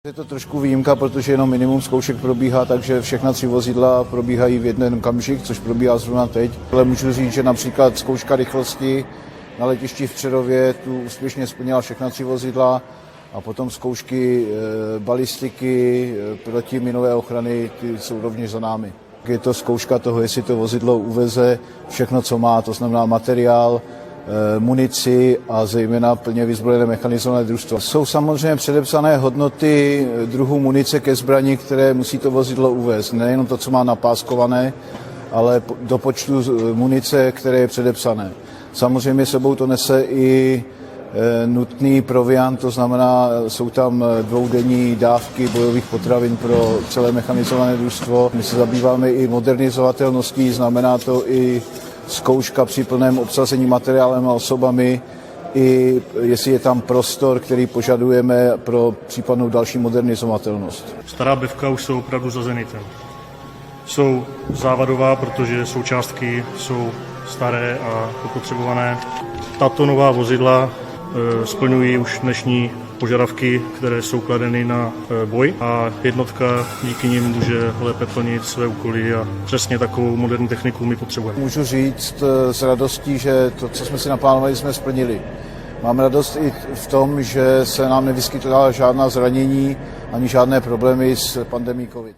Je to trošku výjimka, protože jenom minimum zkoušek probíhá, takže všechna 3 vozidla probíhají v jeden okamžik, což probíhá zrovna teď. Ale můžu říct, že například zkouška rychlosti na letišti v Přerově tu úspěšně splnila všechna 3 vozidla a potom zkoušky balistiky, protiminové ochrany, ty jsou rovněž za námi. Je to zkouška toho, jestli to vozidlo uveze všechno, co má, to znamená materiál, munici a zejména plně vyzbrojené mechanizované družstvo. Jsou samozřejmě předepsané hodnoty druhů munice ke zbrani, které musí to vozidlo uvést. Nejenom to, co má napáskované, ale do počtu munice, které je předepsané. Samozřejmě sebou to nese i nutný proviant, to znamená, jsou tam 2denní dávky bojových potravin pro celé mechanizované družstvo. My se zabýváme i modernizovatelností, znamená to i zkouška při plném obsazení materiálem a osobami, i jestli je tam prostor, který požadujeme pro případnou další modernizovatelnost. Stará bevka už jsou opravdu za Zenitem. Jsou závadová, protože součástky jsou staré a opotřebované. Tato nová vozidla splňují už dnešní požadavky, které jsou kladeny na boj a jednotka díky nim může lépe plnit své úkoly a přesně takovou moderní techniku my potřebujeme. Můžu říct s radostí, že to, co jsme si naplánovali, jsme splnili. Mám radost i v tom, že se nám nevyskytla žádná zranění ani žádné problémy s pandemií COVID.